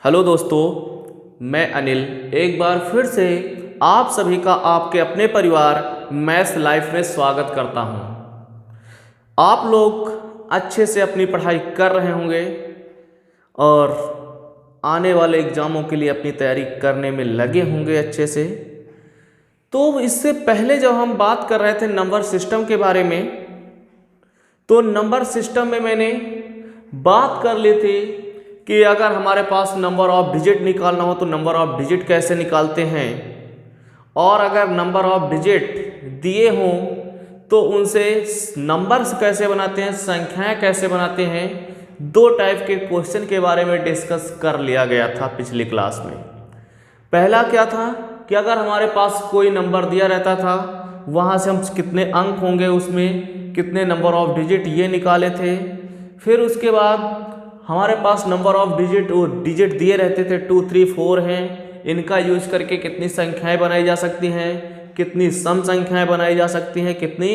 Hello दोस्तों, मैं अनिल एक बार फिर से आप सभी का आपके अपने परिवार मैथ्स लाइफ में स्वागत करता हूं। आप लोग अच्छे से अपनी पढ़ाई कर रहे होंगे और आने वाले एग्ज़ामों के लिए अपनी तैयारी करने में लगे होंगे अच्छे से। तो इससे पहले जब हम बात कर रहे थे नंबर सिस्टम के बारे में, तो नंबर सिस्टम में मैंने बात कर ली थी कि अगर हमारे पास नंबर ऑफ डिजिट निकालना हो तो नंबर ऑफ डिजिट कैसे निकालते हैं, और अगर नंबर ऑफ डिजिट दिए हों तो उनसे नंबर्स कैसे बनाते हैं, संख्याएं कैसे बनाते हैं। दो टाइप के क्वेश्चन के बारे में डिस्कस कर लिया गया था पिछली क्लास में। पहला क्या था कि अगर हमारे पास कोई नंबर दिया रहता था, वहाँ से हम कितने अंक होंगे, उसमें कितने नंबर ऑफ डिजिट ये निकाले थे। फिर उसके बाद हमारे पास नंबर ऑफ डिजिट दिए रहते थे 2, 3, 4 हैं। इनका यूज करके कितनी संख्याएं बनाई जा सकती हैं, कितनी सम संख्याएं बनाई जा सकती हैं, कितनी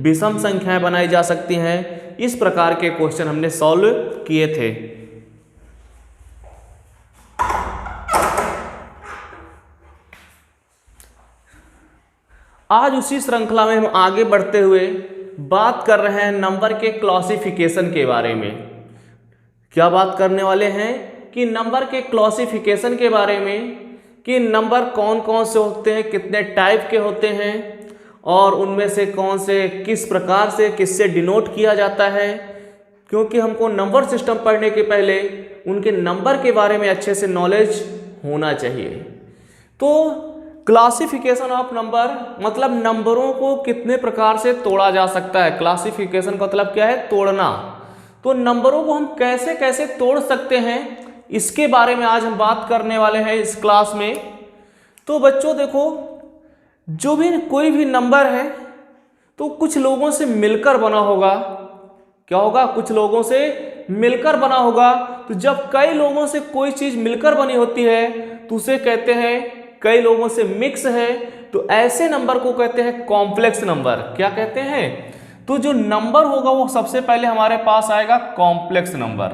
विषम संख्याएं बनाई जा सकती हैं। इस प्रकार के क्वेश्चन हमने सॉल्व किए थे। आज उसी श्रृंखला में हम आगे बढ़ते हुए बात कर रहे हैं नंबर के क्लासिफिकेशन के बारे में। क्या बात करने वाले हैं कि नंबर के क्लासिफिकेशन के बारे में, कि नंबर कौन कौन से होते हैं, कितने टाइप के होते हैं, और उनमें से कौन से किस प्रकार से किससे डिनोट किया जाता है। क्योंकि हमको नंबर सिस्टम पढ़ने के पहले उनके नंबर के बारे में अच्छे से नॉलेज होना चाहिए। तो क्लासिफिकेशन ऑफ नंबर मतलब नंबरों को कितने प्रकार से तोड़ा जा सकता है। क्लासिफिकेशन का मतलब क्या है? तोड़ना। तो नंबरों को हम कैसे कैसे तोड़ सकते हैं, इसके बारे में आज हम बात करने वाले हैं इस क्लास में। तो बच्चों देखो, जो भी कोई भी नंबर है तो कुछ लोगों से मिलकर बना होगा। क्या होगा? कुछ लोगों से मिलकर बना होगा। तो जब कई लोगों से कोई चीज मिलकर बनी होती है तो उसे कहते हैं, कई लोगों से मिक्स है तो ऐसे नंबर को कहते हैं कॉम्प्लेक्स नंबर। क्या कहते हैं? तो जो नंबर होगा वो सबसे पहले हमारे पास आएगा कॉम्प्लेक्स नंबर।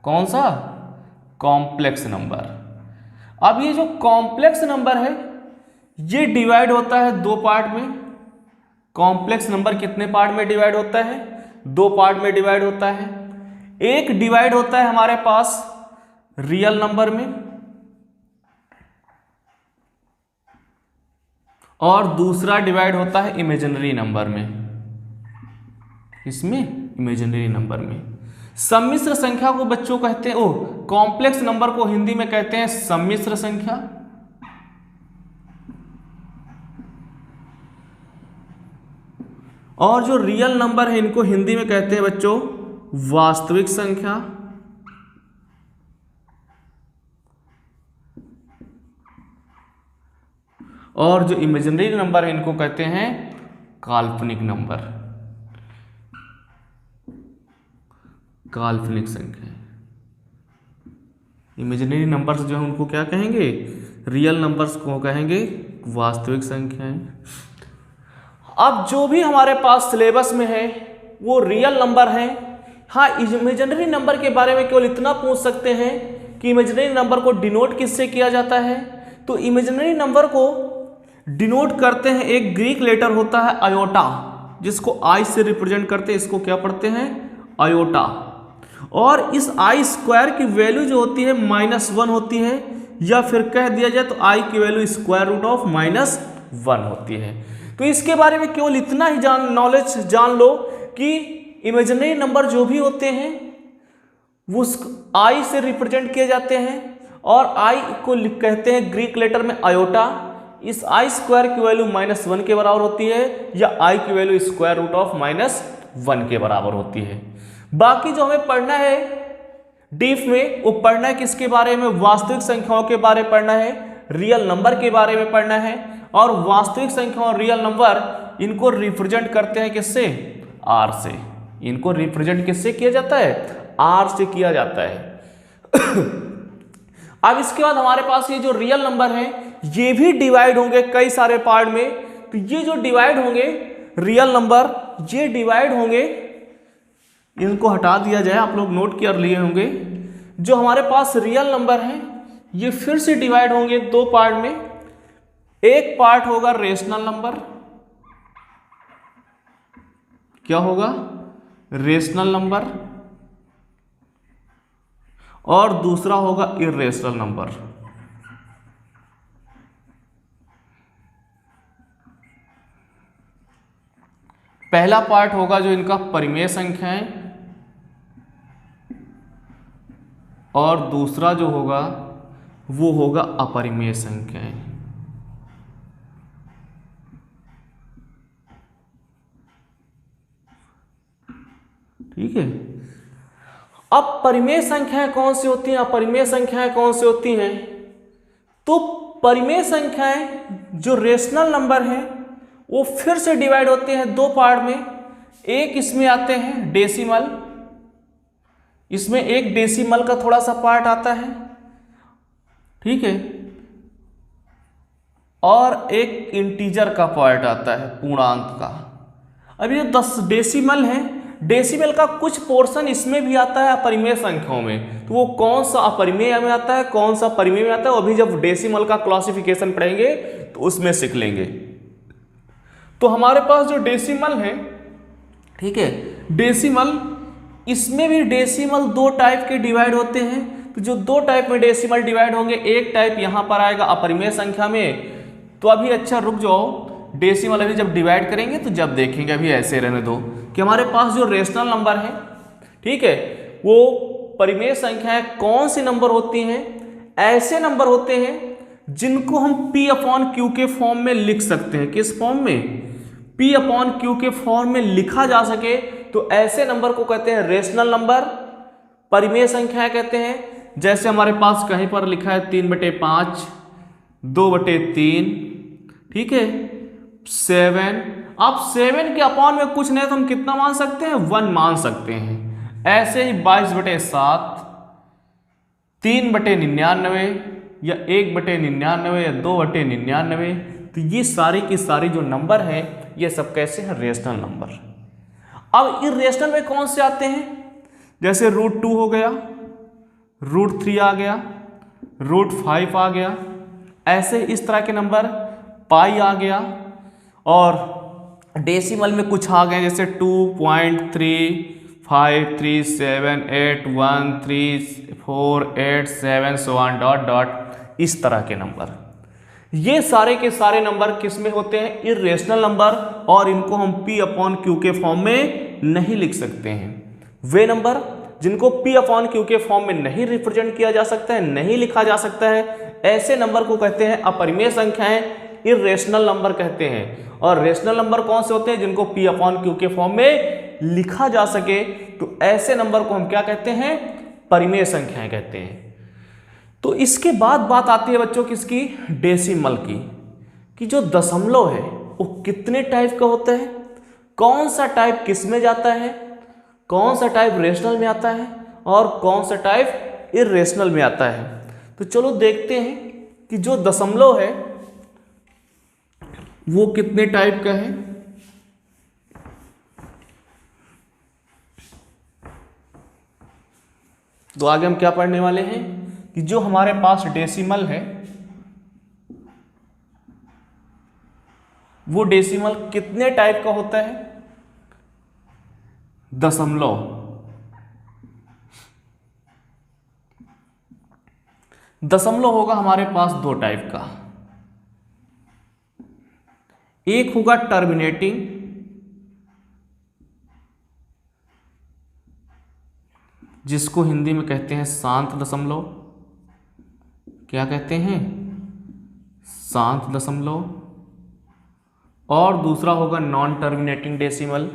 कौन सा? Complex number. अब ये जो कॉम्प्लेक्स नंबर है ये डिवाइड होता है दो पार्ट में। कॉम्प्लेक्स नंबर कितने पार्ट में डिवाइड होता है? दो पार्ट में डिवाइड होता है। एक डिवाइड होता है हमारे पास रियल नंबर में, और दूसरा डिवाइड होता है इमेजिनरी नंबर में। इसमें इमेजिनरी नंबर में सम्मिश्र संख्या को बच्चों कहते हैं, कॉम्प्लेक्स नंबर को हिंदी में कहते हैं सम्मिश्र संख्या। और जो रियल नंबर है इनको हिंदी में कहते हैं बच्चों वास्तविक संख्या। और जो इमेजिनरी नंबर है इनको कहते हैं काल्पनिक नंबर, काल्पनिक संख्या। इमेजिनरी नंबर्स जो है उनको क्या कहेंगे? रियल नंबर्स को कहेंगे वास्तविक संख्याएं। अब जो भी हमारे पास सिलेबस में है वो रियल नंबर है। हाँ, इमेजिनरी नंबर के बारे में केवल इतना पूछ सकते हैं कि इमेजिनरी नंबर को डिनोट किससे किया जाता है। तो इमेजिनरी नंबर को डिनोट करते हैं, एक ग्रीक लेटर होता है आयोटा, जिसको आई से रिप्रेजेंट करते हैं। इसको क्या पढ़ते हैं? आयोटा। और इस आई स्क्वायर की वैल्यू जो होती है -1 होती है, या फिर कह दिया जाए तो आई की वैल्यू स्क्वायर रूट ऑफ -1 होती है। तो इसके बारे में केवल इतना ही नॉलेज जान लो कि इमेजिनरी नंबर जो भी होते हैं वो आई से रिप्रेजेंट किए जाते हैं, और आई को कहते हैं ग्रीक लेटर में आयोटा। इस आई स्क्वायर की वैल्यू -1 के बराबर होती है, या आई की वैल्यू स्क्वायर रूट ऑफ -1 के बराबर होती है। बाकी जो हमें पढ़ना है डीप में, वो पढ़ना है किसके बारे में? वास्तविक संख्याओं के बारे में पढ़ना है, रियल नंबर के बारे में पढ़ना है। और वास्तविक संख्या और रियल नंबर इनको रिप्रेजेंट करते हैं किससे? आर से। इनको रिप्रेजेंट किससे किया जाता है? आर से किया जाता है। अब इसके बाद हमारे पास ये जो रियल नंबर है ये भी डिवाइड होंगे कई सारे पार्ट में। तो ये जो डिवाइड होंगे रियल नंबर, ये डिवाइड होंगे, इनको हटा दिया जाए, आप लोग नोट कर लिए होंगे। जो हमारे पास रियल नंबर हैं ये फिर से डिवाइड होंगे दो पार्ट में। एक पार्ट होगा रेशनल नंबर, क्या होगा, रेशनल नंबर, और दूसरा होगा इर्रेशनल नंबर। पहला पार्ट होगा जो इनका परिमेय संख्याएं, और दूसरा जो होगा वो होगा अपरिमेय संख्याएं। ठीक है। अब परिमेय संख्याएं कौन सी होती हैं, अपरिमेय संख्याएं कौन सी होती हैं? तो परिमेय संख्याएं जो रेशनल नंबर हैं वो फिर से डिवाइड होते हैं दो पार्ट में। एक इसमें आते हैं डेसिमल, इसमें एक डेसिमल का थोड़ा सा पार्ट आता है, ठीक है, और एक इंटीजर का पार्ट आता है, पूर्णांक का। अब ये 10 डेसिमल है, डेसिमल का कुछ पोर्शन इसमें भी आता है अपरिमेय संख्याओं में। तो वो कौन सा अपरिमेय में आता है, कौन सा परिमेय में आता है, वो अभी जब डेसिमल का क्लासिफिकेशन पढ़ेंगे तो उसमें सीख लेंगे। तो हमारे पास जो डेसिमल है, ठीक है, डेसिमल, इसमें भी डेसिमल दो टाइप के डिवाइड होते हैं। तो जो दो टाइप में डेसिमल डिवाइड होंगे, एक टाइप यहां पर आएगा अपरिमेय संख्या में। तो अभी अच्छा रुक जाओ, डेसिमल अभी जब डिवाइड करेंगे तो जब देखेंगे, अभी ऐसे रहने दो कि हमारे पास जो रेशनल नंबर है, ठीक है, वो परिमेय संख्याएं कौन सी नंबर होती हैं? ऐसे नंबर होते हैं जिनको हम P/Q के फॉर्म में लिख सकते हैं। किस फॉर्म में? P/Q के फॉर्म में लिखा जा सके तो ऐसे नंबर को कहते हैं रेशनल नंबर, परिमेय संख्याएं कहते हैं। जैसे हमारे पास कहीं पर लिखा है 3/5, 2/3, ठीक है, 7। अब 7 के अपॉन में कुछ नहीं तो हम कितना मान सकते हैं? 1 मान सकते हैं। ऐसे ही 22/7, 3/99 या 1/99 या 2/99। तो ये सारी की सारी जो नंबर है ये सब कैसे हैं? Rational number. अब इर्रेशनल में कौन से आते हैं? जैसे √2 हो गया, √3 आ गया, √5 आ गया, ऐसे इस तरह के नंबर, पाई आ गया, और डेसिमल में कुछ आ गए जैसे 2.3537813487 सो ऑन डॉट डॉट, इस तरह के नंबर। ये सारे के सारे नंबर किस में होते हैं? इर्रेशनल नंबर, और इनको हम P/Q के फॉर्म में नहीं लिख सकते हैं। वे नंबर जिनको P/Q के फॉर्म में नहीं रिप्रेजेंट किया जा सकता है, नहीं लिखा जा सकता है, ऐसे नंबर को कहते हैं अपरिमेय संख्याएं, इर्रेशनल नंबर कहते हैं। और रेशनल नंबर कौन से होते हैं? जिनको P/Q के फॉर्म में लिखा जा सके, तो ऐसे नंबर को हम क्या कहते हैं? परिमेय संख्याएं कहते हैं। तो इसके बाद बात आती है बच्चों किसकी? डेसिमल की, कि जो दशमलव है वो कितने टाइप का होता है, कौन सा टाइप किस में जाता है, कौन सा टाइप रेशनल में आता है और कौन सा टाइप इर्रेशनल में आता है। तो चलो देखते हैं कि जो दशमलव है वो कितने टाइप का है। तो आगे हम क्या पढ़ने वाले हैं कि जो हमारे पास डेसिमल है वो डेसिमल कितने टाइप का होता है? दशमलव। दशमलव होगा हमारे पास दो टाइप का, एक होगा टर्मिनेटिंग, जिसको हिंदी में कहते हैं शांत दशमलव। क्या कहते हैं? शांत दशमलव। और दूसरा होगा non terminating decimal,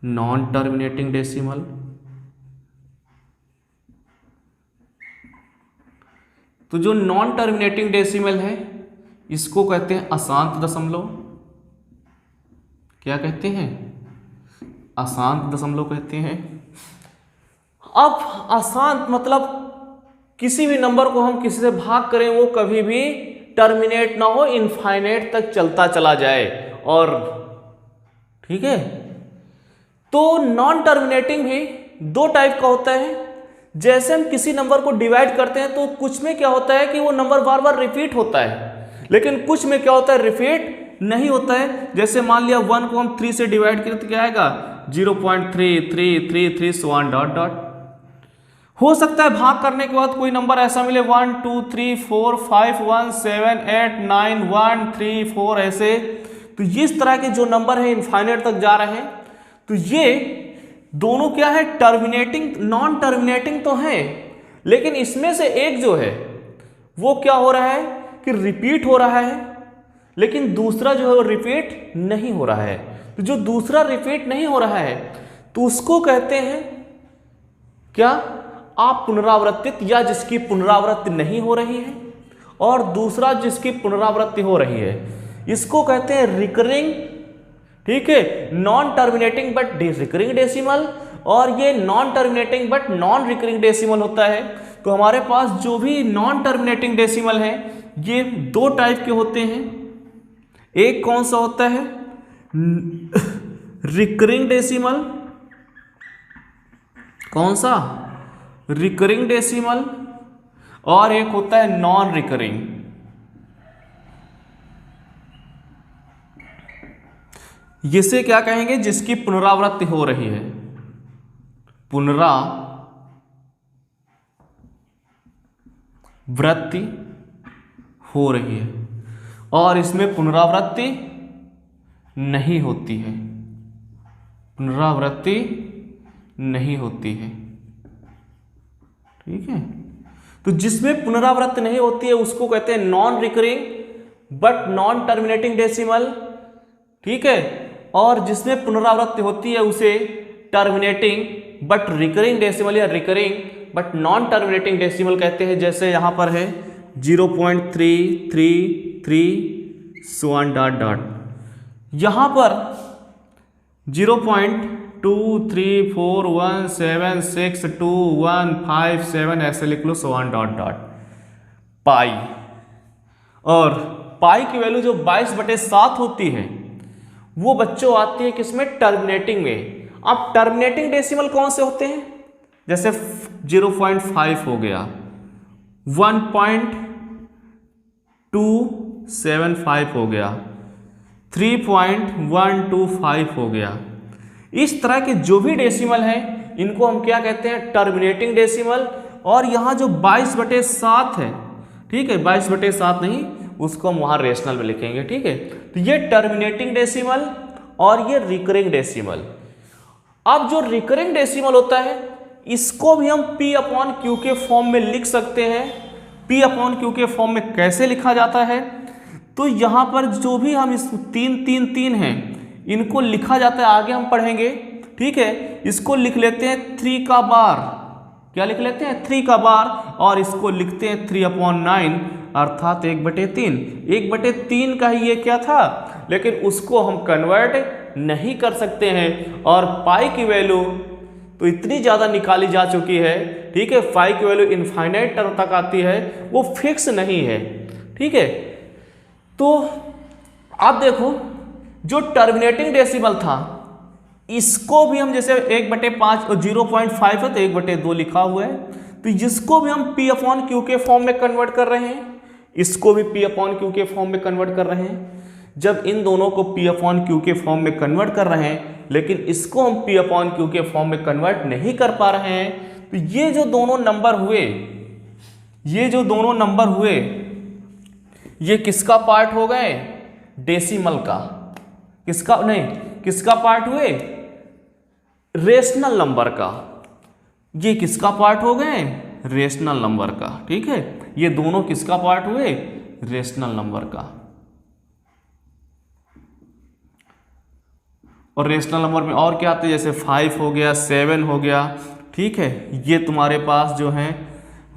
non terminating decimal. तो जो नॉन टर्मिनेटिंग डेसिमल है इसको कहते हैं अशांत दशमलव। क्या कहते हैं? अशांत दशमलव कहते हैं। अब अशांत मतलब किसी भी नंबर को हम किसी से भाग करें वो कभी भी टर्मिनेट ना हो, इनफाइनाइट तक चलता चला जाए। और ठीक है, तो नॉन टर्मिनेटिंग भी दो टाइप का होता है। जैसे हम किसी नंबर को डिवाइड करते हैं तो कुछ में क्या होता है कि वो नंबर बार बार रिपीट होता है, लेकिन कुछ में क्या होता है, रिपीट नहीं होता है। जैसे मान लिया 1 को हम 3 से डिवाइड करें तो क्या आएगा 0.3333 सो ऑन डॉट डॉट। हो सकता है भाग करने के बाद कोई नंबर ऐसा मिले 1 2 3 4 5 1 7 8 9 1 3 4 ऐसे। तो इस तरह के जो नंबर है इनफाइनाइट तक जा रहे हैं। तो ये दोनों क्या है, टर्मिनेटिंग नॉन टर्मिनेटिंग तो है, लेकिन इसमें से एक जो है वो क्या हो रहा है कि रिपीट हो रहा है, लेकिन दूसरा जो है वो रिपीट नहीं हो रहा है। तो जो दूसरा रिपीट नहीं हो रहा है तो उसको कहते हैं क्या, आप पुनरावृत्तित, या जिसकी पुनरावृत्ति नहीं हो रही है, और दूसरा जिसकी पुनरावृत्ति हो रही है, इसको कहते हैं रिकरिंग। ठीक है, non terminating but recurring decimal, और ये non terminating but non recurring decimal होता है। तो हमारे पास जो भी नॉन टर्मिनेटिंग डेसिमल है ये दो टाइप के होते हैं। एक कौन सा होता है, रिकरिंग डेसिमल, कौन सा, रिकरिंग डेसिमल, और एक होता है नॉन रिकरिंग। जिसे क्या कहेंगे, जिसकी पुनरावृत्ति हो रही है, पुनरावृत्ति हो रही है, और इसमें पुनरावृत्ति नहीं होती है, पुनरावृत्ति नहीं होती है। ठीक है, तो जिसमें पुनरावृत्ति नहीं होती है उसको कहते हैं non recurring but non terminating decimal. ठीक है, और जिसमें पुनरावृत्ति होती है उसे टर्मिनेटिंग बट रिकरिंग डेसिमल या recurring but non terminating decimal कहते हैं। जैसे यहां पर है 0.333 सो ऑन डॉट डॉट, यहां पर 0.2341762157 ऐसे लिख लो, सो ऑन डॉट डॉट। पाई, और पाई की वैल्यू जो 22/7 होती है वो बच्चों आती है किसमें, टर्मिनेटिंग में। अब टर्मिनेटिंग डेसिमल कौन से होते हैं, जैसे 0.5 हो गया, 1.275 हो गया, 3.125 हो गया। इस तरह के जो भी डेसिमल हैं इनको हम क्या कहते हैं, टर्मिनेटिंग डेसिमल। और यहाँ जो 22/7 है, ठीक है, 22/7 नहीं, उसको हम वहाँ रेशनल में लिखेंगे। ठीक है, तो ये टर्मिनेटिंग डेसिमल और ये रिकरिंग डेसिमल। अब जो रिकरिंग डेसिमल होता है इसको भी हम P/Q के फॉर्म में लिख सकते हैं। P/Q के फॉर्म में कैसे लिखा जाता है, तो यहाँ पर जो भी हम इस 3 हैं इनको लिखा जाता है, आगे हम पढ़ेंगे। ठीक है, इसको लिख लेते हैं 3 का बार, क्या लिख लेते हैं 3 का बार, और इसको लिखते हैं 3/9 अर्थात 1/3। 1/3 का ही ये क्या था, लेकिन उसको हम कन्वर्ट नहीं कर सकते हैं। और पाई की वैल्यू तो इतनी ज़्यादा निकाली जा चुकी है, ठीक है, पाई की वैल्यू इनफाइनाइट टर्म तक आती है, वो फिक्स नहीं है। ठीक है, तो आप देखो जो टर्मिनेटिंग डेसिमल था इसको भी हम जैसे 1/5 और 0.5 है तो 1/2 लिखा हुआ है, तो जिसको भी हम P/Q के फॉर्म में कन्वर्ट कर रहे हैं, इसको भी P/Q के फॉर्म में कन्वर्ट कर रहे हैं। जब इन दोनों को P/Q के फॉर्म में कन्वर्ट कर रहे हैं, लेकिन इसको हम P/Q के फॉर्म में कन्वर्ट नहीं कर पा रहे हैं, तो ये जो दोनों नंबर हुए, ये जो दोनों नंबर हुए, ये किसका पार्ट हो गए, डेसिमल का। किसका, नहीं, किसका पार्ट हुए, रेशनल नंबर का। ये किसका पार्ट हो गए, रेशनल नंबर का। ठीक है, ये दोनों किसका पार्ट हुए, रेशनल नंबर का। और रेशनल नंबर में और क्या आते हैं, जैसे 5 हो गया, 7 हो गया। ठीक है, ये तुम्हारे पास जो है,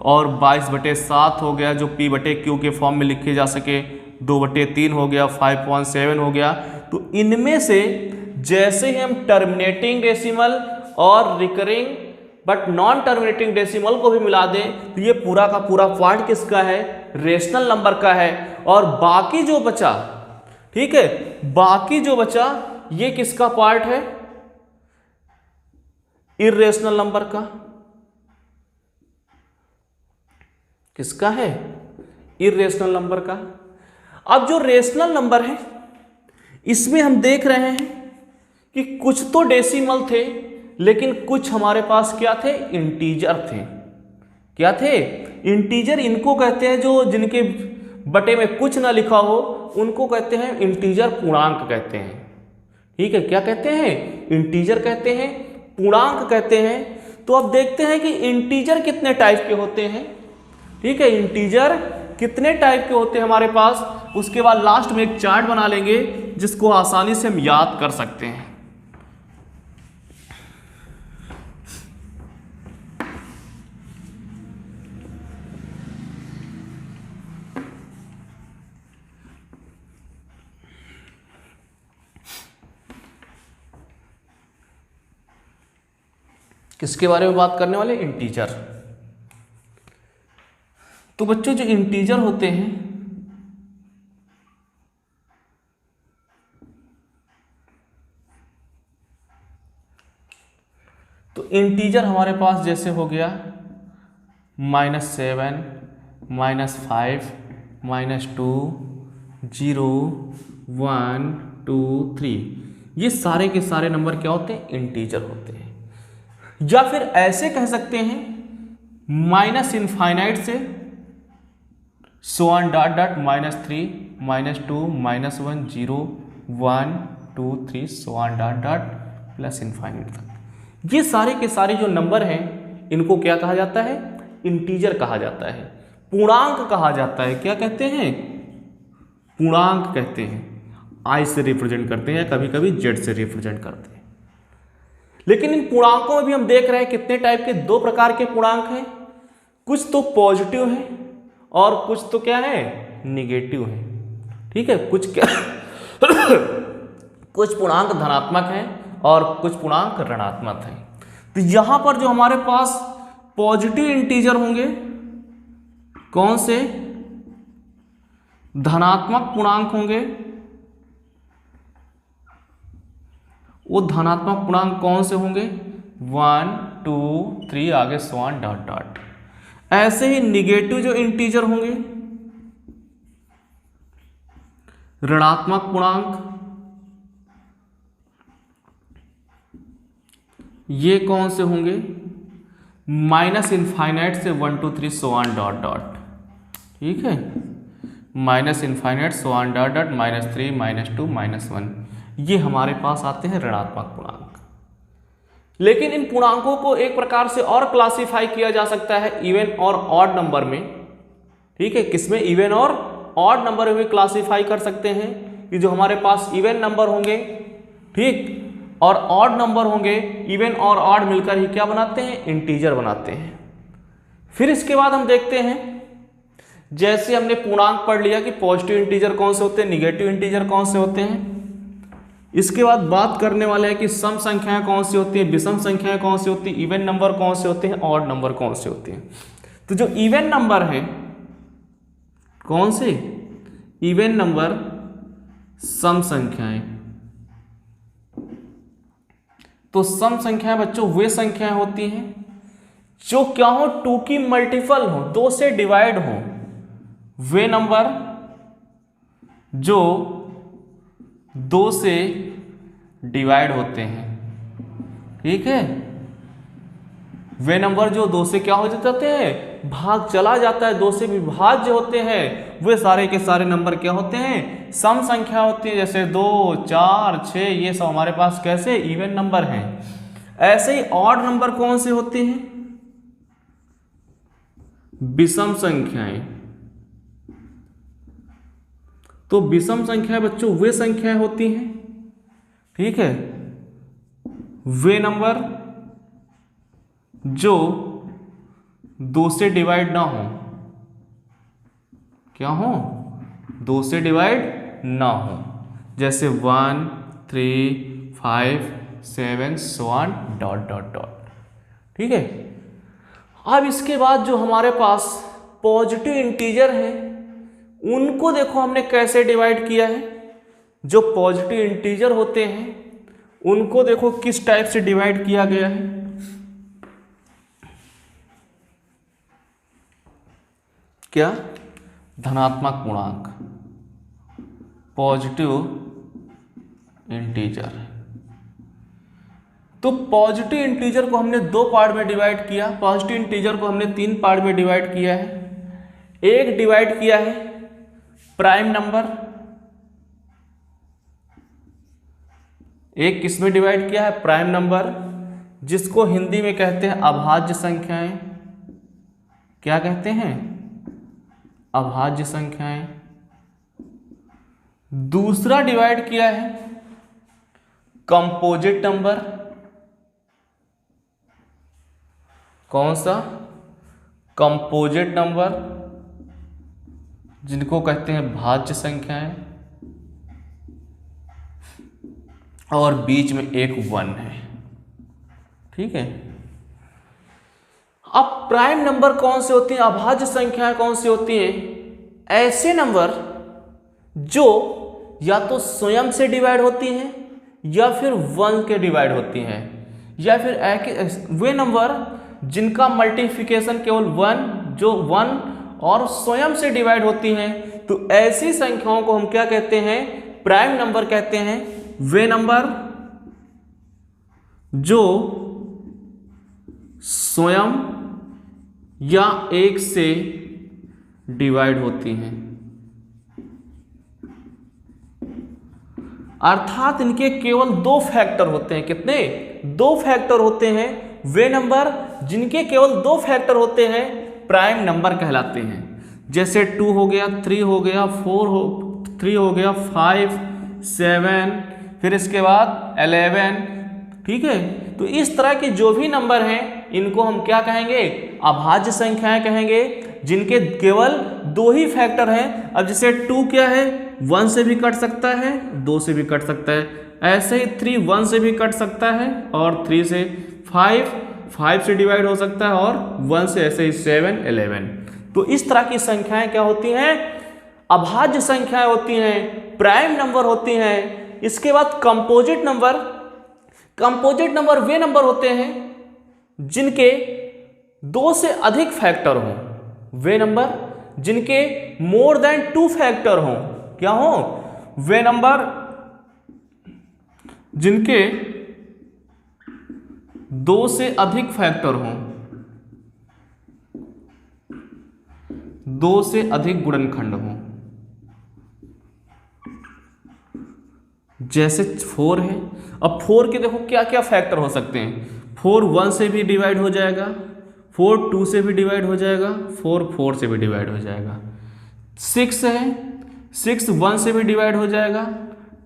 और 22/7 हो गया जो P/Q के फॉर्म में लिखे जा सके, 2/3 हो गया, 5.7 हो गया। तो इनमें से जैसे ही हम टर्मिनेटिंग डेसिमल और recurring but non terminating decimal को भी मिला दें तो ये पूरा का पूरा पार्ट किसका है, रेशनल नंबर का है। और बाकी जो बचा, ठीक है, बाकी जो बचा ये किसका पार्ट है, इर्रेशनल नंबर का। किसका है? इर्रेशनल नंबर का। अब जो रेशनल नंबर है इसमें हम देख रहे हैं कि कुछ तो डेसिमल थे, लेकिन कुछ हमारे पास क्या थे? इंटीजर थे। क्या थे? इंटीजर। इनको कहते हैं जो जिनके बटे में कुछ ना लिखा हो उनको कहते हैं इंटीजर, पूर्णांक कहते हैं। ठीक है, क्या कहते हैं? इंटीजर कहते हैं, पूर्णांक कहते हैं। तो अब देखते हैं कि इंटीजर कितने टाइप के होते हैं। ठीक है, इंटीजर कितने टाइप के होते हैं हमारे पास। उसके बाद लास्ट में एक चार्ट बना लेंगे जिसको आसानी से हम याद कर सकते हैं। किसके बारे में बात करने वाले? इंटीजर। तो बच्चों जो इंटीजर होते हैं तो इंटीजर हमारे पास जैसे हो गया -7, -5, -2, 0, 1, 2, 3, ये सारे के सारे नंबर क्या होते हैं? इंटीजर होते हैं। या फिर ऐसे कह सकते हैं माइनस इनफाइनाइट से सो on dot dot -3, -2, -1, 0, 1, 2, 3 so on dot dot plus infinite तक। ये सारे के सारे जो नंबर हैं इनको क्या कहा जाता है? इंटीजर कहा जाता है, पूर्णांक कहा जाता है। क्या कहते हैं? पूर्णांक कहते हैं। आई से रिप्रेजेंट करते हैं, कभी कभी जेड से रिप्रेजेंट करते हैं। लेकिन इन पूर्णांकों में भी हम देख रहे हैं कितने टाइप के, 2 प्रकार के पूर्णांक हैं। कुछ तो पॉजिटिव हैं और कुछ तो क्या है? निगेटिव हैं। ठीक है, कुछ क्या कुछ पूर्णांक धनात्मक हैं और कुछ पूर्णांक ऋणात्मक हैं। तो यहां पर जो हमारे पास पॉजिटिव इंटीजर होंगे, कौन से? धनात्मक पूर्णांक होंगे। वो धनात्मक पूर्णांक कौन से होंगे? 1, 2, 3 आगे सो ऑन डॉट डॉट। ऐसे ही निगेटिव जो इंटीजर होंगे, ऋणात्मक पूर्णांक, ये कौन से होंगे? माइनस इनफाइनाइट से 1, 2, 3 सो ऑन डॉट डॉट। ठीक है, minus infinite so on dot dot, -3, -2, -1, ये हमारे पास आते हैं ऋणात्मक पूर्णांक। लेकिन इन पूर्णांकों को एक प्रकार से और क्लासिफाई किया जा सकता है इवन और ऑड नंबर में। ठीक है, किसमें? इवन और ऑड नंबर में क्लासिफाई कर सकते हैं कि जो हमारे पास इवन नंबर होंगे, ठीक, और ऑड नंबर होंगे, इवन और ऑड मिलकर ही क्या बनाते हैं? इंटीजर बनाते हैं। फिर इसके बाद हम देखते हैं, जैसे हमने पूर्णांक पढ़ लिया कि पॉजिटिव इंटीजर कौन से होते हैं, निगेटिव इंटीजर कौन से होते हैं। इसके बाद बात करने वाले हैं कि सम संख्याएं कौन सी होती हैं, विषम संख्याएं कौन सी होती हैं, इवन नंबर कौन से होते हैं, ऑड नंबर कौन से होते हैं। तो जो इवन नंबर है, कौन से? इवन नंबर सम संख्याएं। तो सम संख्याएं बच्चों वे संख्याएं होती हैं जो क्या हो? 2 की मल्टीपल हो, 2 से डिवाइड हो। वे नंबर जो 2 से डिवाइड होते हैं। ठीक है, वे नंबर जो 2 से क्या हो जाते हैं? भाग चला जाता है, 2 से विभाज्य होते हैं। वे सारे के सारे नंबर क्या होते हैं? सम संख्या होती है। जैसे 2, 4, 6 ये सब हमारे पास कैसे? इवन नंबर हैं। ऐसे ही ऑड नंबर कौन से होते हैं? विषम संख्याएं। तो विषम संख्याएं बच्चों वे संख्याएं होती हैं, ठीक है, वे नंबर जो 2 से डिवाइड ना हो। क्या हो? 2 से डिवाइड ना हो। जैसे 1, 3, 5, 7 सो ऑन डॉट डॉट डॉट। ठीक है, अब इसके बाद जो हमारे पास पॉजिटिव इंटीजर है उनको देखो हमने कैसे डिवाइड किया है। जो पॉजिटिव इंटीजर होते हैं उनको देखो किस टाइप से डिवाइड किया गया है। क्या? धनात्मक पूर्णांक, पॉजिटिव इंटीजर। तो पॉजिटिव इंटीजर को हमने दो पार्ट में डिवाइड किया, पॉजिटिव इंटीजर को हमने तीन पार्ट में डिवाइड किया है। एक डिवाइड किया है प्राइम नंबर, एक किसमें डिवाइड किया है? प्राइम नंबर, जिसको हिंदी में कहते हैं अभाज्य संख्याएं। क्या कहते हैं? अभाज्य संख्याएं। दूसरा डिवाइड किया है कंपोजिट नंबर। कौन सा? कंपोजिट नंबर, जिनको कहते हैं भाज्य संख्याएं, और बीच में एक 1 है। ठीक है। अब प्राइम नंबर कौन से होती हैं? अभाज्य संख्याएं कौन सी होती हैं? ऐसे नंबर जो या तो स्वयं से डिवाइड होती हैं या फिर 1 के डिवाइड होती हैं, या फिर वे नंबर जिनका मल्टीप्लिकेशन केवल 1, जो 1 और स्वयं से डिवाइड होती हैं। तो ऐसी संख्याओं को हम क्या कहते हैं? प्राइम नंबर कहते हैं। वे नंबर जो स्वयं या एक से डिवाइड होती हैं, अर्थात इनके केवल दो फैक्टर होते हैं। कितने? दो फैक्टर होते हैं। वे नंबर जिनके केवल दो फैक्टर होते हैं प्राइम नंबर कहलाते हैं। जैसे 2 हो गया, 3 हो गया, 3 हो गया, 5, 7, फिर इसके बाद 11। ठीक है। तो इस तरह के जो भी नंबर हैं इनको हम क्या कहेंगे? अभाज्य संख्याएं कहेंगे, जिनके केवल दो ही फैक्टर हैं। अब जैसे 2 क्या है? 1 से भी कट सकता है, 2 से भी कट सकता है। ऐसे ही 3 1 से भी कट सकता है, और 3 से 5 से डिवाइड हो सकता है, और 1 से ऐसे ही 7, 11। तो इस तरह की संख्याएं क्या होती हैं? अभाज्य संख्याएं होती हैं, प्राइम नंबर होती हैं। इसके बाद कंपोजिट नंबर। कंपोजिट नंबर वे नंबर होते हैं जिनके 2 से अधिक फैक्टर हों। वे नंबर जिनके मोर देन 2 फैक्टर हों। क्या हो? वे नंबर जिनके 2 से अधिक फैक्टर हों, 2 से अधिक गुणनखंड हों। जैसे 4 है। अब 4 के देखो क्या क्या फैक्टर हो सकते हैं। 4 1 से भी डिवाइड हो जाएगा, 4 2 से भी डिवाइड हो जाएगा, 4 4 से भी डिवाइड हो जाएगा। 6 है, 6 1 से भी डिवाइड हो जाएगा,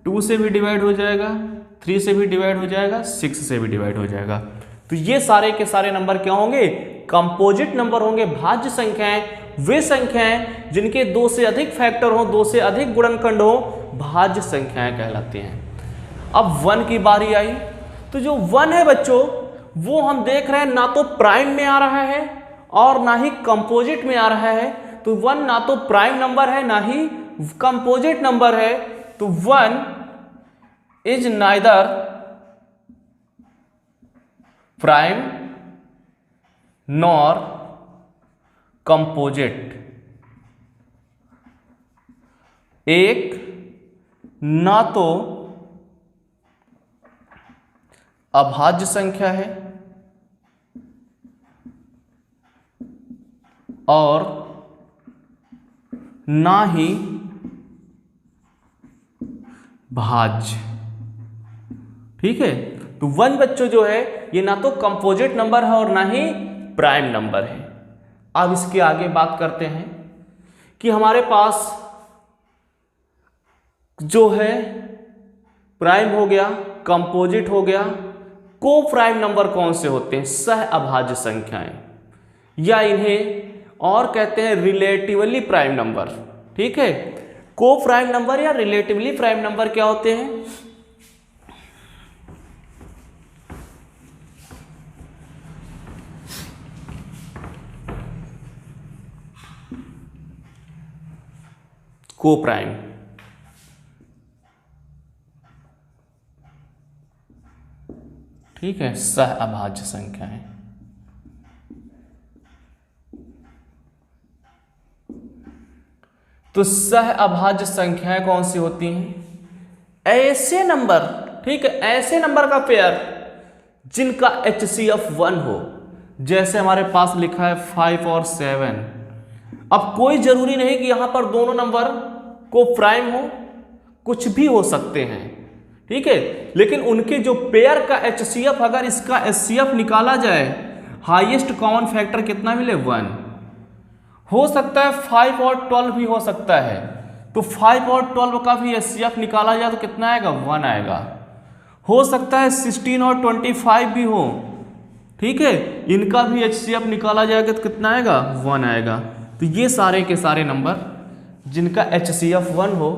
2 से भी डिवाइड हो जाएगा, 3 से भी डिवाइड हो जाएगा, 6 से भी डिवाइड हो जाएगा। तो ये सारे के सारे नंबर क्या होंगे? कंपोजिट नंबर होंगे, भाज्य संख्याएं। वे संख्याएं जिनके 2 से अधिक फैक्टर हो, 2 से अधिक गुणनखंड हो, भाज्य संख्याएं कहलाती हैं। अब 1 की बारी आई। तो जो 1 है बच्चों, वो हम देख रहे हैं ना तो प्राइम में आ रहा है और ना ही कंपोजिट में आ रहा है। तो 1 ना तो प्राइम नंबर है ना ही कंपोजिट नंबर है। तो 1 is neither prime nor composite. एक ना तो अभाज्य संख्या है और ना ही भाज्य। ठीक है। तो 1 बच्चों जो है ये ना तो कंपोजिट नंबर है और ना ही प्राइम नंबर है। अब इसके आगे बात करते हैं कि हमारे पास जो है प्राइम हो गया, कंपोजिट हो गया, को प्राइम नंबर कौन से होते हैं? सह अभाज्य संख्याएं, या इन्हें और कहते हैं रिलेटिवली प्राइम नंबर। ठीक है। को प्राइम नंबर या रिलेटिवली प्राइम नंबर क्या होते हैं? को प्राइम ठीक है, सह अभाज्य संख्याएं। तो सह अभाज्य संख्याएं कौन सी होती हैं? ऐसे नंबर, ठीक है, ऐसे नंबर का पेयर जिनका HCF 1 हो। जैसे हमारे पास लिखा है 5 और 7। अब कोई जरूरी नहीं कि यहां पर दोनों नंबर को प्राइम हो, कुछ भी हो सकते हैं, ठीक है, लेकिन उनके जो पेयर का HCF, अगर इसका HCF निकाला जाए, हाईएस्ट कॉमन फैक्टर कितना मिले? 1। हो सकता है 5 और 12 भी हो सकता है, तो 5 और 12 का भी HCF निकाला जाए तो कितना आएगा? 1 आएगा। हो सकता है 16 और 25 भी हो, ठीक है, इनका भी HCF निकाला जाएगा तो कितना आएगा? 1 आएगा। तो ये सारे के सारे नंबर जिनका HCF 1 हो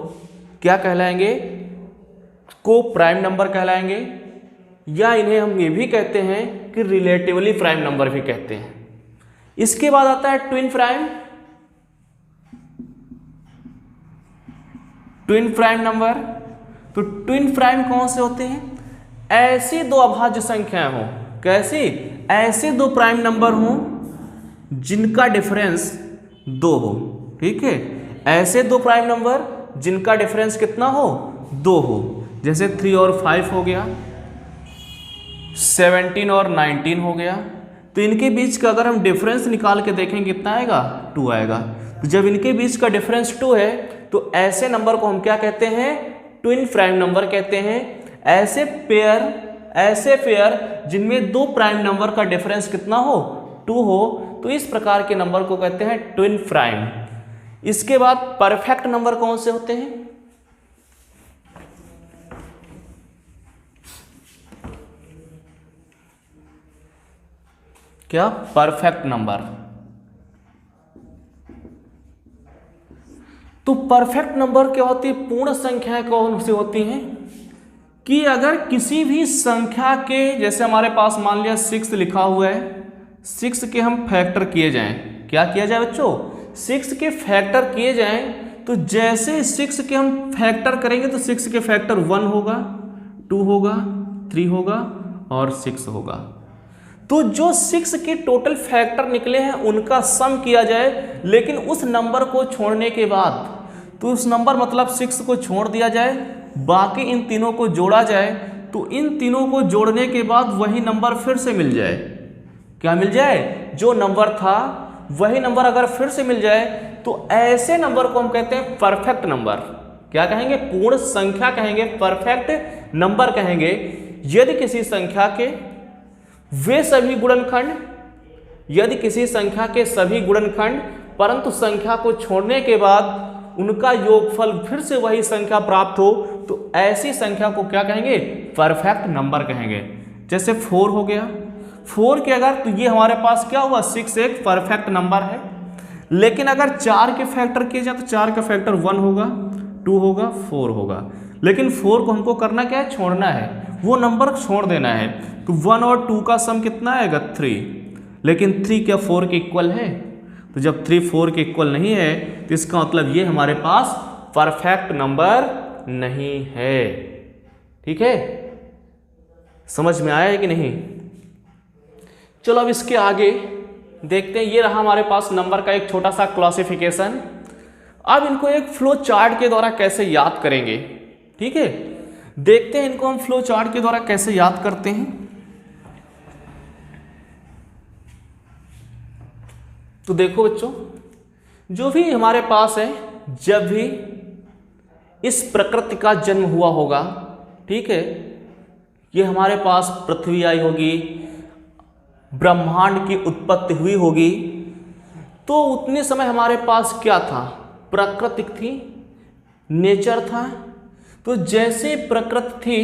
क्या कहलाएंगे? को प्राइम नंबर कहलाएंगे, या इन्हें हम ये भी कहते हैं कि रिलेटिवली प्राइम नंबर भी कहते हैं। इसके बाद आता है twin prime. Twin prime number, तो ट्विन प्राइम कौन से होते हैं? ऐसी दो अभाज्य संख्याएं हो। कैसी? ऐसे दो प्राइम नंबर हो जिनका डिफरेंस 2 हो, ठीक है, ऐसे दो प्राइम नंबर जिनका डिफरेंस कितना हो? 2 हो। जैसे 3 और 5 हो गया, 17 और 19 हो गया। तो इनके बीच का अगर हम डिफरेंस निकाल के देखेंगे कितना आएगा? 2 आएगा। तो जब इनके बीच का डिफरेंस 2 है तो ऐसे नंबर को हम क्या कहते हैं? ट्विन प्राइम नंबर कहते हैं। ऐसे पेयर जिनमें दो प्राइम नंबर का डिफरेंस कितना हो? 2 हो, तो इस प्रकार के नंबर को कहते हैं ट्विन प्राइम। इसके बाद परफेक्ट नंबर कौन से होते हैं? क्या? Perfect number. तो परफेक्ट नंबर क्या होती है? पूर्ण संख्याएं कौन सी होती हैं? कि अगर किसी भी संख्या के, जैसे हमारे पास मान लिया 6 लिखा हुआ है, 6 के हम फैक्टर किए जाएं। क्या किया जाए बच्चों? 6 के फैक्टर किए जाएं। तो जैसे 6 के हम फैक्टर करेंगे तो 6 के फैक्टर 1 होगा, 2 होगा, 3 होगा और 6 होगा। तो जो 6 के टोटल फैक्टर निकले हैं उनका सम किया जाए, लेकिन उस नंबर को छोड़ने के बाद, तो उस नंबर मतलब 6 को छोड़ दिया जाए, बाकी इन तीनों को जोड़ा जाए, तो इन तीनों को जोड़ने के बाद वही नंबर फिर से मिल जाए। क्या मिल जाए? जो नंबर था वही नंबर अगर फिर से मिल जाए तो ऐसे नंबर को हम कहते हैं परफेक्ट नंबर। क्या कहेंगे? पूर्ण संख्या कहेंगे, परफेक्ट नंबर कहेंगे। यदि किसी संख्या के वे सभी गुणनखंड, यदि किसी संख्या के सभी गुणनखंड परंतु संख्या को छोड़ने के बाद उनका योगफल फिर से वही संख्या प्राप्त हो, तो ऐसी संख्या को क्या कहेंगे? परफेक्ट नंबर कहेंगे। जैसे 4 हो गया, 4 के अगर, तो ये हमारे पास क्या हुआ? 6 एक परफेक्ट नंबर है। लेकिन अगर 4 के फैक्टर किए जाए तो 4 का फैक्टर 1 होगा, 2 होगा, 4 होगा। लेकिन 4 को हमको करना क्या है? छोड़ना है, वो नंबर छोड़ देना है। तो 1 और 2 का सम कितना आएगा? 3। लेकिन 3 क्या 4 के इक्वल है? तो जब 3 4 के इक्वल नहीं है तो इसका मतलब ये हमारे पास परफेक्ट नंबर नहीं है। ठीक है, समझ में आया है कि नहीं? चलो अब इसके आगे देखते हैं। ये रहा हमारे पास नंबर का एक छोटा सा क्लासिफिकेशन। अब इनको एक फ्लो चार्ट के द्वारा कैसे याद करेंगे, ठीक है, देखते हैं इनको हम फ्लो चार्ट के द्वारा कैसे याद करते हैं। तो देखो बच्चों, जो भी हमारे पास है, जब भी इस प्रकृति का जन्म हुआ होगा, ठीक है, ये हमारे पास पृथ्वी आई होगी, ब्रह्मांड की उत्पत्ति हुई होगी, तो उतने समय हमारे पास क्या था? प्रकृति थी, नेचर था। तो जैसे प्रकृति थी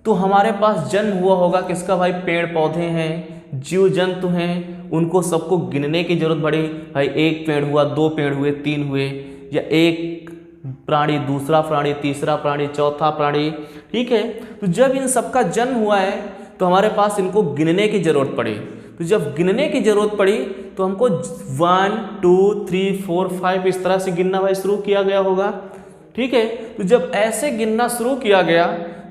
तो हमारे पास जन्म हुआ होगा किसका? भाई पेड़ पौधे हैं, जीव जंतु हैं, उनको सबको गिनने की जरूरत पड़ी। भाई एक पेड़ हुआ, 2 पेड़ हुए, 3 हुए, या एक प्राणी, दूसरा प्राणी, तीसरा प्राणी, चौथा प्राणी, ठीक है। तो जब इन सबका जन्म हुआ है तो हमारे पास इनको गिनने की जरूरत पड़ी। तो जब गिनने की जरूरत पड़ी तो हमको 1 2 3 4 5 इस तरह से गिनना भाई शुरू किया गया होगा, ठीक है। तो जब ऐसे गिनना शुरू किया गया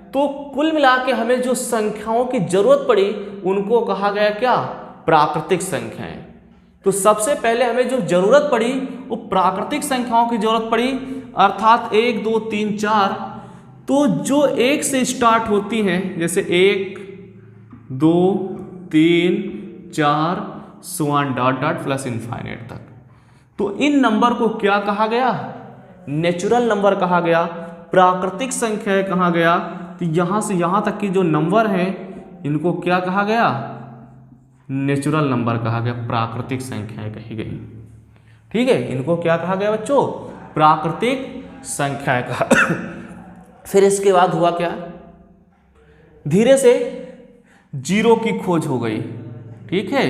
तो कुल मिला के हमें जो संख्याओं की जरूरत पड़ी उनको कहा गया क्या? प्राकृतिक संख्याएं। तो सबसे पहले हमें जो जरूरत पड़ी वो प्राकृतिक संख्याओं की जरूरत पड़ी, अर्थात 1 2 3 4। तो जो 1 से स्टार्ट होती हैं, जैसे 1 2 3 4 सो on dot dot plus infinite तक, तो इन नंबर को क्या कहा गया? नेचुरल नंबर कहा गया, प्राकृतिक संख्या कहा गया। तो यहां से यहां तक की जो नंबर है इनको क्या कहा गया? नेचुरल नंबर कहा गया, प्राकृतिक संख्याएं कही गई। ठीक है, इनको क्या कहा गया बच्चों? प्राकृतिक संख्याएं कहा। फिर इसके बाद हुआ क्या? धीरे से जीरो की खोज हो गई। ठीक है,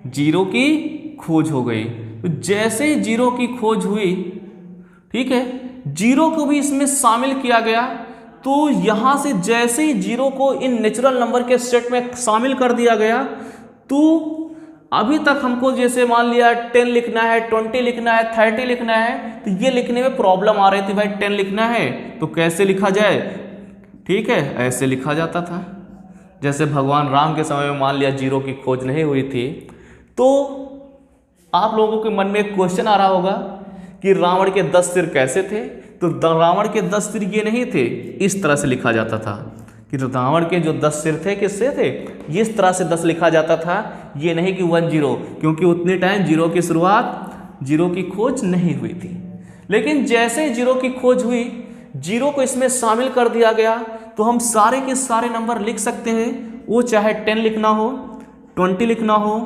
जीरो की खोज हो गई। तो जैसे ही जीरो की खोज हुई, ठीक है, जीरो को भी इसमें शामिल किया गया। तो यहां से जैसे ही जीरो को इन नेचुरल नंबर के सेट में शामिल कर दिया गया, तो अभी तक हमको जैसे मान लिया 10 लिखना है, 20 लिखना है, 30 लिखना है, तो ये लिखने में प्रॉब्लम आ रही थी। भाई 10 लिखना है तो कैसे लिखा जाए? ठीक है, ऐसे लिखा जाता था। जैसे भगवान राम के समय में मान लिया जीरो की खोज नहीं हुई थी, तो आप लोगों के मन में एक क्वेश्चन आ रहा होगा कि रावण के 10 सिर कैसे थे? तो रावण के 10 सिर ये नहीं थे, इस तरह से लिखा जाता था कि रावण के जो 10 सिर थे किससे थे? इस तरह से 10 लिखा जाता था, ये नहीं कि 10, क्योंकि उतने टाइम जीरो की शुरुआत, जीरो की खोज नहीं हुई थी। लेकिन जैसे ही जीरो की खोज हुई, जीरो को इसमें शामिल कर दिया गया, तो हम सारे के सारे नंबर लिख सकते हैं। वो चाहे 10 लिखना हो, 20 लिखना हो,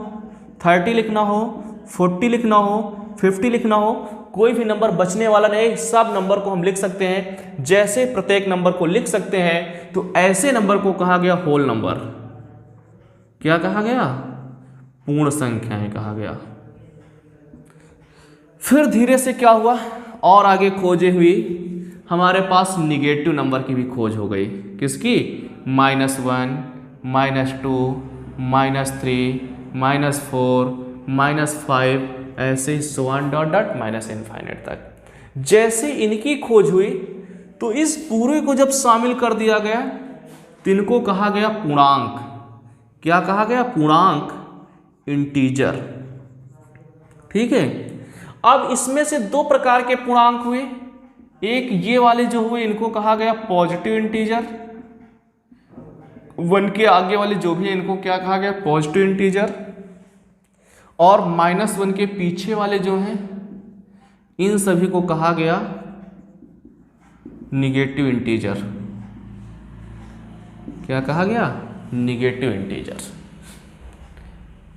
30 लिखना हो, 40 लिखना हो, 50 लिखना हो, कोई भी नंबर बचने वाला नहीं, सब नंबर को हम लिख सकते हैं। जैसे प्रत्येक नंबर को लिख सकते हैं, तो ऐसे नंबर को कहा गया होल नंबर। क्या कहा गया? पूर्ण संख्याएं कहा गया। फिर धीरे से क्या हुआ, और आगे खोजे हुई हमारे पास निगेटिव नंबर की भी खोज हो गई। किसकी? -1, -2, -3, -4, -5, ऐसे ही so on dot dot minus infinite तक। जैसे इनकी खोज हुई, तो इस पूरे को जब शामिल कर दिया गया, तो इनको कहा गया पूर्णांक। क्या कहा गया? पूर्णांक, इंटीजर। ठीक है, अब इसमें से दो प्रकार के पूर्णांक हुए। एक ये वाले जो हुए, इनको कहा गया पॉजिटिव इंटीजर। 1 के आगे वाले जो भी है, इनको क्या कहा गया? Positive integer. और -1 के पीछे वाले जो हैं, इन सभी को कहा गया निगेटिव इंटीजर। क्या कहा गया? Negative integer.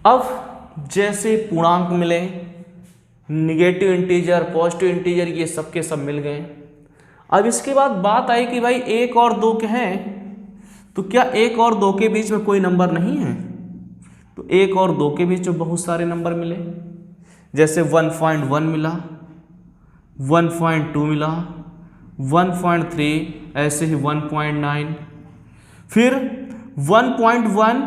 अब जैसे पूर्णांक मिले, निगेटिव इंटीजर, पॉजिटिव इंटीजर, ये सब के सब मिल गए। अब इसके बाद बात आई कि भाई 1 और 2 के हैं, तो क्या 1 और 2 के बीच में कोई नंबर नहीं है? तो 1 और 2 के बीच में बहुत सारे नंबर मिले। जैसे 1.1 मिला, 1.2 मिला, 1.3, ऐसे ही 1.9, फिर 1.1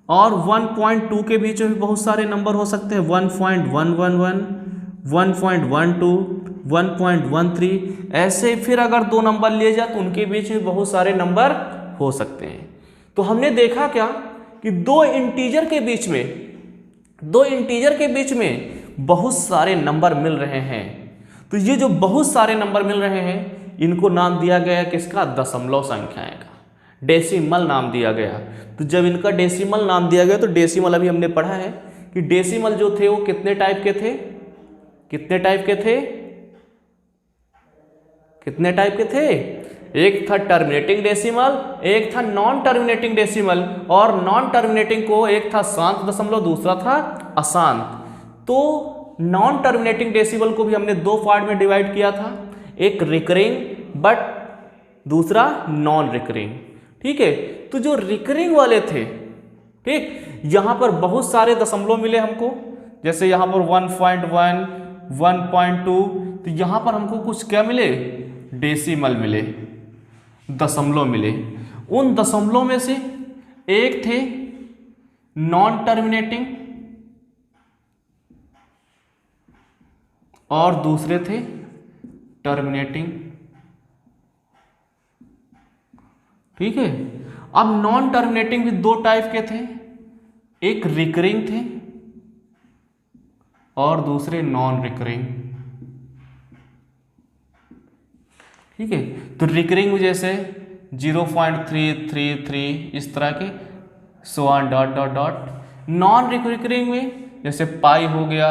और 1.2 के बीच में भी बहुत सारे नंबर हो सकते हैं। 1.111, 1.12, 1.13, ऐसे फिर अगर 2 नंबर लिए जाए तो उनके बीच में बहुत सारे नंबर हो सकते हैं। तो हमने देखा क्या कि दो इंटीजर के बीच में बहुत सारे नंबर मिल रहे हैं। तो ये जो बहुत सारे नंबर मिल रहे हैं, इनको नाम दिया गया किसका? दशमलव संख्याएं का, डेसिमल नाम दिया गया। तो जब इनका डेसिमल नाम दिया गया, तो डेसिमल अभी हमने पढ़ा है कि डेसिमल जो थे वो कितने टाइप के थे? कितने टाइप के थे? कितने टाइप के थे? एक था टर्मिनेटिंग डेसिमल, एक था नॉन टर्मिनेटिंग डेसिमल, और नॉन टर्मिनेटिंग को एक था शांत दशमलव, दूसरा था अशांत। तो नॉन टर्मिनेटिंग डेसिमल को भी हमने 2 पार्ट में डिवाइड किया था, एक रिकरिंग बट दूसरा नॉन रिकरिंग। ठीक है, तो जो रिकरिंग वाले थे, ठीक, यहां पर बहुत सारे दशमलव मिले हमको। जैसे यहां पर 1.1, 1.2, तो यहां पर हमको कुछ क्या मिले? डेसिमल मिले, दशमलव मिले। उन दशमलव में से एक थे नॉन टर्मिनेटिंग और दूसरे थे टर्मिनेटिंग। ठीक है, अब नॉन टर्मिनेटिंग भी 2 टाइप के थे, एक रिकरिंग थे और दूसरे नॉन रिकरिंग। ठीक है, तो रिकरिंग में जैसे 0.333 इस तरह के सो on dot dot dot. Non recurring में जैसे पाई हो गया,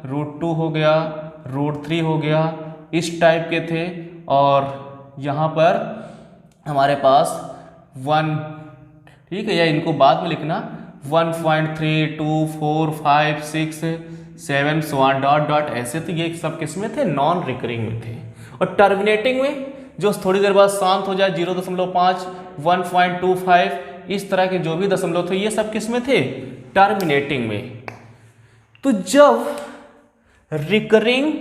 √2 हो गया, √3 हो गया, इस टाइप के थे। और यहाँ पर हमारे पास 1, ठीक है, या इनको बाद में लिखना 1.3, 2, 4, 5, 6, 7 सो ऑन डॉट डॉट ऐसे। तो ये सब किस में थे? नॉन रिकरिंग में थे। और टर्मिनेटिंग में जो थोड़ी देर बाद शांत हो जाए 0.5, 1.25 इस तरह के जो भी दशमलव थे ये सब किस में थे? टर्मिनेटिंग में। तो जब रिकरिंग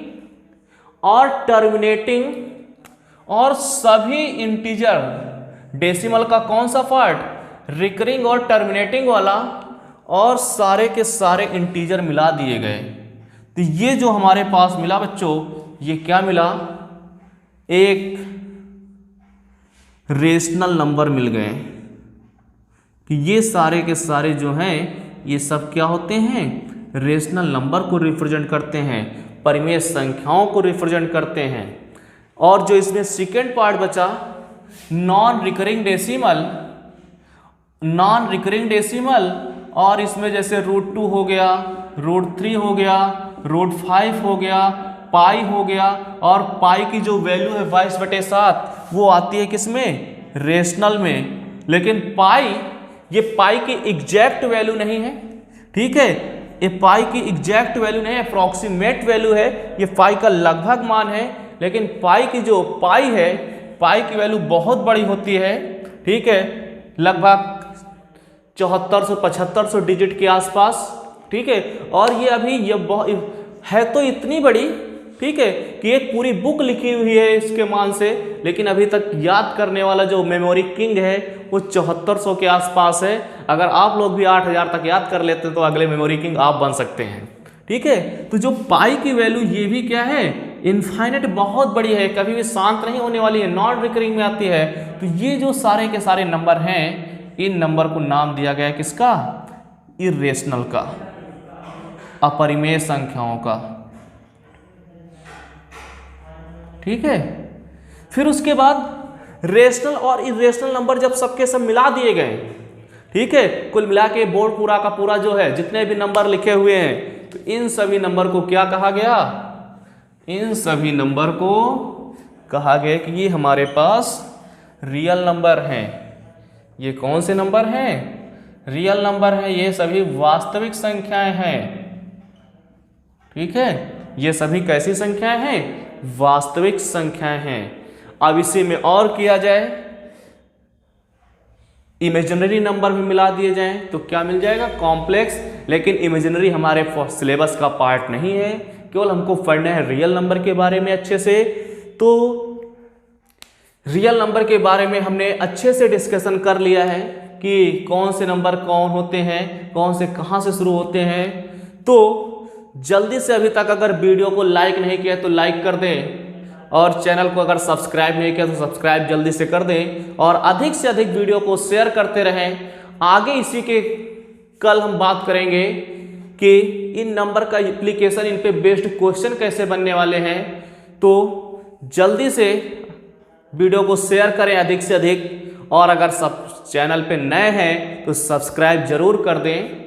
और टर्मिनेटिंग और सभी इंटीजर डेसिमल का कौन सा पार्ट? रिकरिंग और टर्मिनेटिंग वाला, और सारे के सारे इंटीजर मिला दिए गए, तो ये जो हमारे पास मिला बच्चों, ये क्या मिला? एक रेशनल नंबर मिल गए। कि ये सारे के सारे जो हैं ये सब क्या होते हैं? रेशनल नंबर को रिप्रेजेंट करते हैं, परिमेय संख्याओं को रिप्रेजेंट करते हैं। और जो इसमें सेकेंड पार्ट बचा नॉन रिकरिंग डेसिमल, और इसमें जैसे √2 हो गया, √3 हो गया, √5 हो गया, पाई हो गया, और पाई की जो वैल्यू है 22/7 वो आती है किसमें? रेशनल में। लेकिन पाई, ये पाई की एग्जैक्ट वैल्यू नहीं है, ठीक है, ये पाई की एग्जैक्ट वैल्यू नहीं है, अप्रॉक्सीमेट वैल्यू है, ये पाई का लगभग मान है। लेकिन पाई की जो पाई है, पाई की वैल्यू बहुत बड़ी होती है, ठीक है, लगभग 7400-7500 डिजिट के आसपास, ठीक है। और ये अभी ये है तो इतनी बड़ी, ठीक है, कि एक पूरी बुक लिखी हुई है इसके मान से, लेकिन अभी तक याद करने वाला जो मेमोरी किंग है वो 7400 के आसपास है। अगर आप लोग भी 8000 तक याद कर लेते हैं तो अगले मेमोरी किंग आप बन सकते हैं, ठीक है। तो जो पाई की वैल्यू ये भी क्या है? इनफाइनाइट, बहुत बड़ी है, कभी भी शांत नहीं होने वाली है, नॉन रिकरिंग में आती है। तो ये जो सारे के सारे नंबर हैं, इन नंबर को नाम दिया गया किसका? इर्रेशनल का, अपरिमेय संख्याओं का, ठीक है। फिर उसके बाद रेशनल और इर्रेशनल नंबर जब सबके सब मिला दिए गए, ठीक है, कुल मिला के बोर्ड पूरा का पूरा जो है जितने भी नंबर लिखे हुए हैं, तो इन सभी नंबर को क्या कहा गया? इन सभी नंबर को कहा गया कि ये हमारे पास रियल नंबर हैं। ये कौन से नंबर हैं? रियल नंबर हैं, ये सभी वास्तविक संख्याएं हैं, ठीक है। ये सभी कैसी संख्याएं हैं? वास्तविक संख्याएं हैं। अब इसी में और किया जाए, इमेजिनरी नंबर भी मिला दिए जाएं तो क्या मिल जाएगा? कॉम्प्लेक्स। लेकिन इमेजिनरी हमारे सिलेबस का पार्ट नहीं है, केवल हमको पढ़ना है रियल नंबर के बारे में अच्छे से। तो रियल नंबर के बारे में हमने अच्छे से डिस्कशन कर लिया है कि कौन से नंबर कौन होते हैं, कौन से कहाँ से शुरू होते हैं। तो जल्दी से अभी तक अगर वीडियो को लाइक नहीं किया तो लाइक कर दें, और चैनल को अगर सब्सक्राइब नहीं किया तो सब्सक्राइब जल्दी से कर दें, और अधिक से अधिक वीडियो को शेयर करते रहें। आगे इसी के कल हम बात करेंगे कि इन नंबर का एप्लीकेशन, इन पे बेस्ड क्वेश्चन कैसे बनने वाले हैं। तो जल्दी से वीडियो को शेयर करें अधिक से अधिक, और अगर सब चैनल पे नए हैं तो सब्सक्राइब जरूर कर दें।